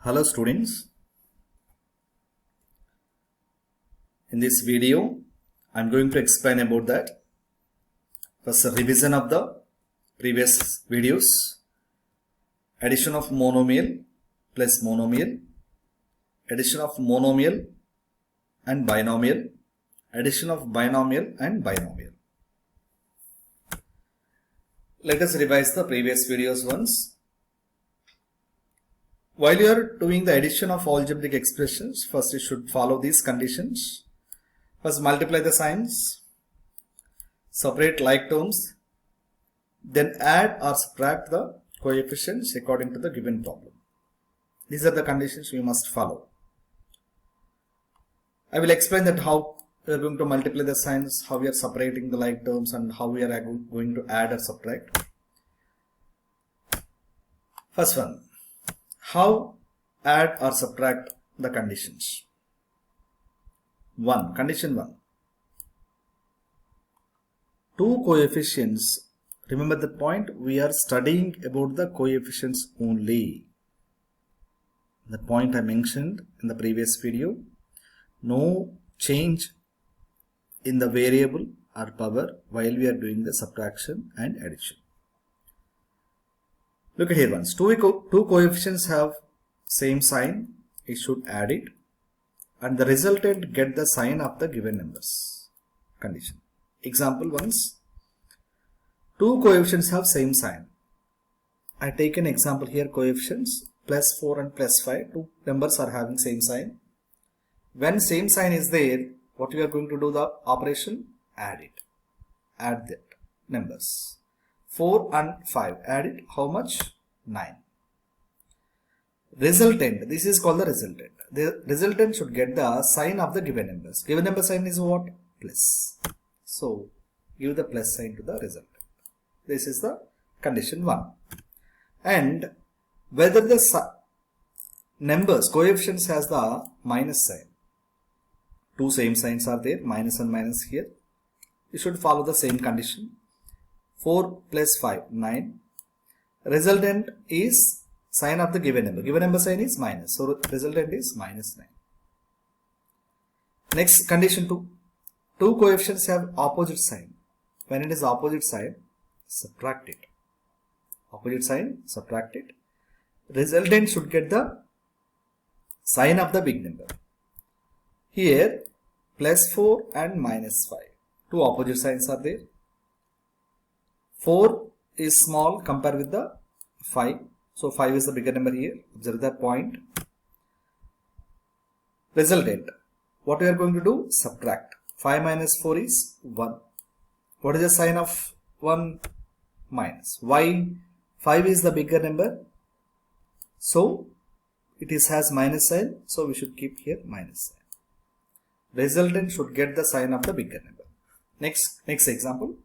Hello students, in this video I am going to explain about that. First, a revision of the previous videos. Addition of monomial plus monomial, addition of monomial and binomial, addition of binomial and binomial. Let us revise the previous videos once. While you are doing the addition of algebraic expressions, first you should follow these conditions. First, multiply the signs, separate like terms, then add or subtract the coefficients according to the given problem. These are the conditions we must follow. I will explain that how we are going to multiply the signs, how we are separating the like terms, and how we are going to add or subtract. First one, how add or subtract the conditions. Condition 1. Two coefficients. Remember the point, we are studying about the coefficients only. The point I mentioned in the previous video. No change in the variable or power while we are doing the subtraction and addition. Look at here once. Two coefficients have same sign. We should add it. And the resultant get the sign of the given numbers. Condition. Example once. Two coefficients have same sign. I take an example here. Coefficients plus 4 and plus 5. Two numbers are having same sign. When same sign is there, what we are going to do the operation? Add it. Add that numbers. 4 and 5. Add it. How much? 9. Resultant. This is called the resultant. The resultant should get the sign of the given numbers. Given number sign is what? Plus. So, give the plus sign to the resultant. This is the condition 1. And whether the numbers, coefficients has the minus sign. Two same signs are there, minus and minus here. You should follow the same condition. 4 plus 5, 9. Resultant is sign of the given number. Given number sign is minus. So, resultant is minus 9. Next, condition 2. Two coefficients have opposite sign. When it is opposite sign, subtract it. Opposite sign, subtract it. Resultant should get the sign of the big number. Here, plus 4 and minus 5. Two opposite signs are there. 4 is small compared with the 5. So 5 is the bigger number here. Observe that point. Resultant. What we are going to do? Subtract. 5 minus 4 is 1. What is the sign of 1? Minus. Why? 5 is the bigger number. So it has minus sign. So we should keep here minus sign. Resultant should get the sign of the bigger number. Next example.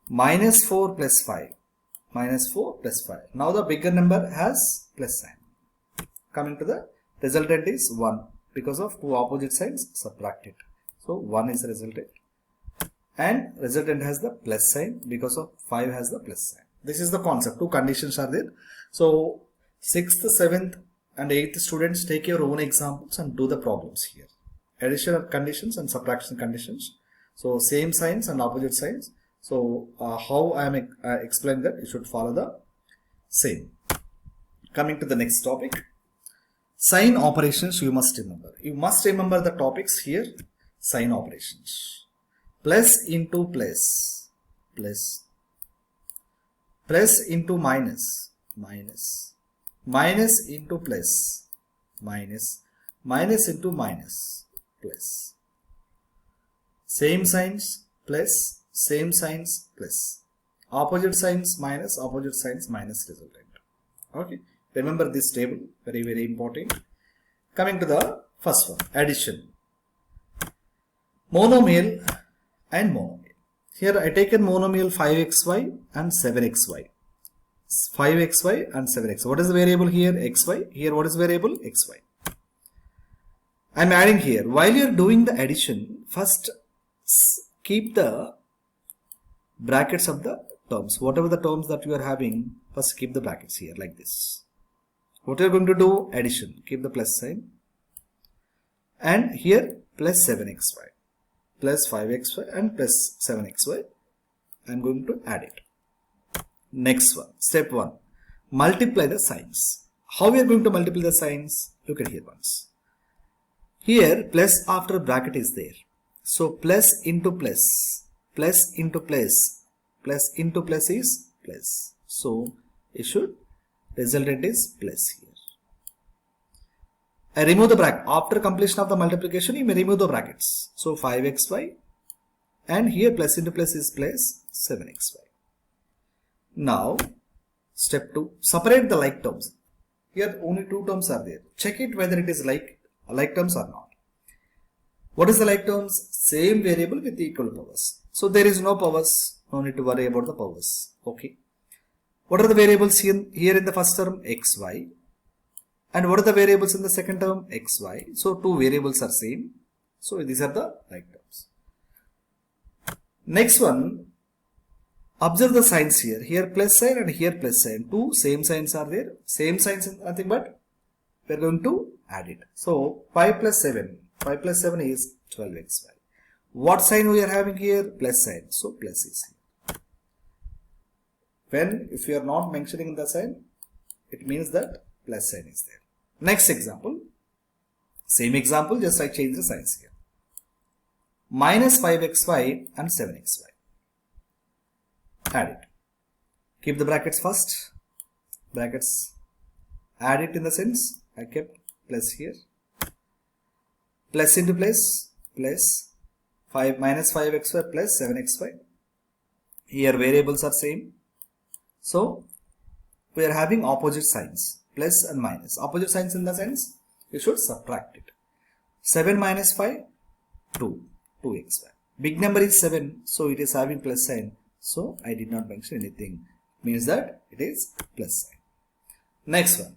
Minus 4 plus 5. Minus 4 plus 5. Now the bigger number has plus sign. Coming to the resultant is 1. Because of two opposite sides, subtract it. So 1 is the resultant. And resultant has the plus sign because of 5 has the plus sign. This is the concept. Two conditions are there. So 6th, 7th and 8th students, take your own examples and do the problems here. Addition of conditions and subtraction conditions. So same signs and opposite signs. So how I am explaining that, you should follow the same. Coming to the next topic. Sign operations you must remember. You must remember the topics here. Sign operations. Plus into plus. Plus. Plus into minus. Minus. Minus into plus. Minus. Minus into minus. Plus. Same signs plus. Same signs plus. Opposite signs minus. Opposite signs minus resultant. Okay. Remember this table. Very, very important. Coming to the first one. Addition. Monomial and monomial. Here I taken monomial 5xy and 7xy. 5xy and 7xy. What is the variable here? Xy. Here what is variable? Xy. I am adding here. While you are doing the addition, first keep the brackets of the terms. Whatever the terms that you are having, first keep the brackets here like this. What you are going to do? Addition. Keep the plus sign. And here plus 7xy. Plus 5xy and plus 7xy. I am going to add it. Next one. Step 1. Multiply the signs. How we are going to multiply the signs? Look at here once. Here plus after bracket is there. So plus into plus. Plus into plus. Plus into plus is plus. So it should resultant is plus here. I remove the bracket. After completion of the multiplication, you may remove the brackets. So 5xy and here plus into plus is plus 7xy. Now step 2. Separate the like terms. Here only two terms are there. Check it whether it is like terms or not. What is the like terms? Same variable with equal powers. So there is no powers. No need to worry about the powers. Okay. What are the variables here in the first term? Xy. And what are the variables in the second term? Xy. So two variables are same. So these are the like terms. Next one. Observe the signs here. Here plus sign and here plus sign. Two same signs are there. Same signs is nothing but we are going to add it. So 5 plus 7. 5 plus 7 is 12xy. What sign we are having here? Plus sign. So plus is here. When if you are not mentioning the sign, it means that plus sign is there. Next example. Same example, just I change the signs here. Minus 5xy and 7xy. Add it. Keep the brackets first. Brackets. Add it in the sense I kept plus here. Plus into plus. Plus 5 minus 5xy plus 7xy. Here variables are same. So we are having opposite signs. Plus and minus. Opposite signs in the sense you should subtract it. 7 minus 5. 2. 2xy. Big number is 7. So it is having plus sign. So I did not mention anything. Means that it is plus sign. Next one.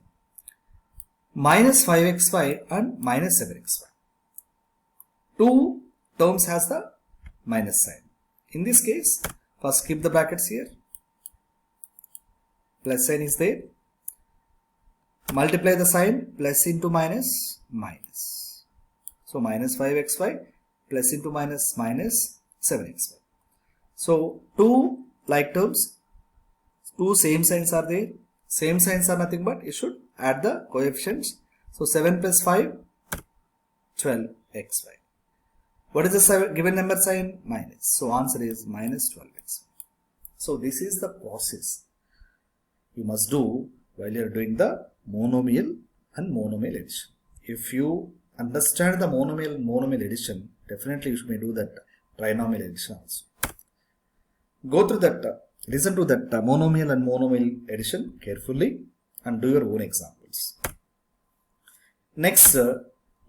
Minus 5xy and minus 7xy. Two terms has the minus sign. In this case, first keep the brackets here. Plus sign is there. Multiply the sign. Plus into minus. Minus. So minus 5xy plus into minus minus 7xy. So two like terms, two same signs are there. Same signs are nothing but you should add the coefficients. So 7 plus 5, 12xy. What is the given number sign? Minus. So answer is minus 12xy. So this is the process you must do while you are doing the monomial and monomial addition. If you understand the monomial addition, definitely you may do that trinomial addition also. Go through that, listen to that monomial and monomial addition carefully and do your own examples. Next,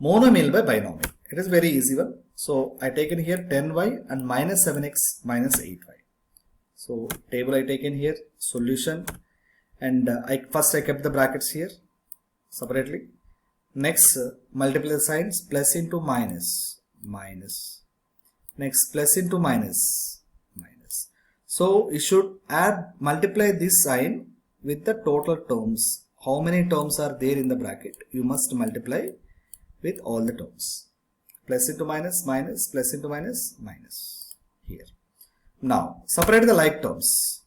monomial by binomial. It is very easy one. So I taken here 10y and minus 7x minus 8y. So table I taken here, solution, and first I kept the brackets here separately. Next, multiply the signs, plus into minus, minus. Next, plus into minus, minus. So you should multiply this sign with the total terms. How many terms are there in the bracket? You must multiply with all the terms. Plus into minus, minus, plus into minus, minus. Here. Now, separate the like terms.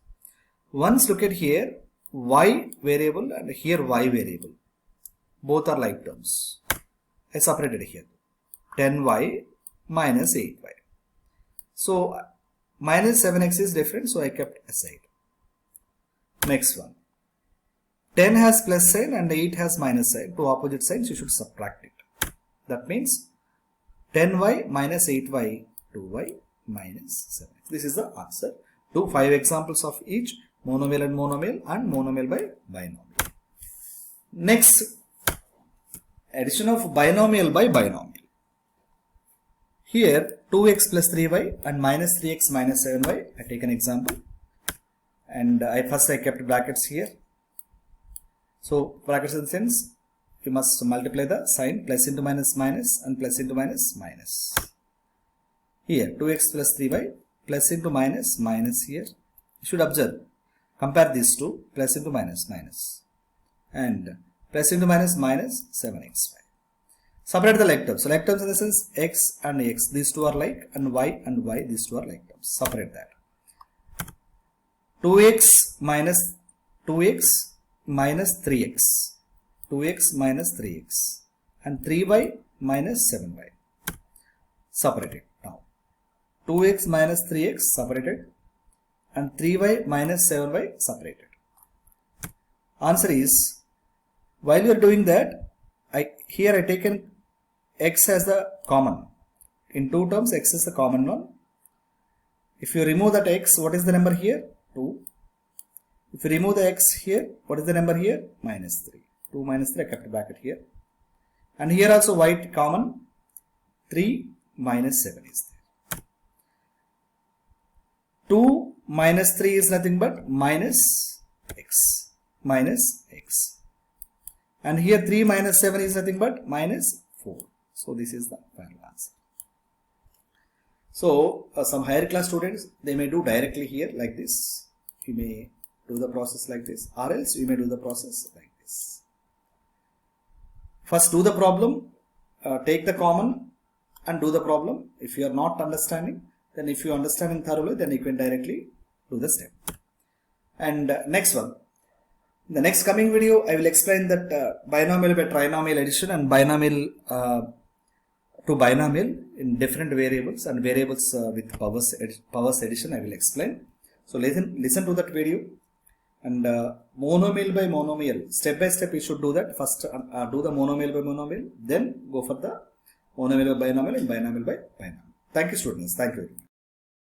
Once look at here, y variable and here y variable. Both are like terms. I separated here. 10y minus 8y. So, minus 7x is different, so I kept aside. Next one. 10 has plus sign and 8 has minus sign. Two opposite signs, you should subtract it. That means 10y minus 8y, 2y minus 7x. This is the answer. Do 5 examples of each, monomial and monomial by binomial. Next, addition of binomial by binomial. Here 2x plus 3y and minus 3x minus 7y. I take an example. And first I kept brackets here. So brackets in the sense you must multiply the sign, plus into minus minus and plus into minus minus. Here 2x plus 3y plus into minus minus here. You should observe. Compare these two, plus into minus minus. And plus into minus minus 7xy. Separate the like terms. So like terms in the sense x and x, these two are like, and y, these two are like terms. Separate that. 2x minus 3x, 2x minus 3x, and 3y minus 7y. Separate it now. 2x minus 3x separated, and 3y minus 7y separated. Answer is, while you are doing that, here I taken x as the common. In two terms, x is the common one. If you remove that x, what is the number here? 2. If you remove the x here, what is the number here? Minus 3. 2 minus 3, I kept a bracket here. And here also y common, 3 minus 7 is there. 2 minus 3 is nothing but minus x. And here 3 minus 7 is nothing but minus 4. So this is the final answer. So some higher class students, they may do directly here like this. You may do the process like this, or else you may do the process like this. First do the problem, take the common and do the problem. If you are not understanding, then if you are understanding thoroughly, then you can directly do the step. And next one. In the next coming video, I will explain that binomial by trinomial addition and binomial to binomial in different variables, and variables with powers addition I will explain. So listen to that video. And monomial by monomial, step by step you should do that. First do the monomial by monomial, then go for the monomial by binomial and binomial by binomial. Thank you students. Thank you.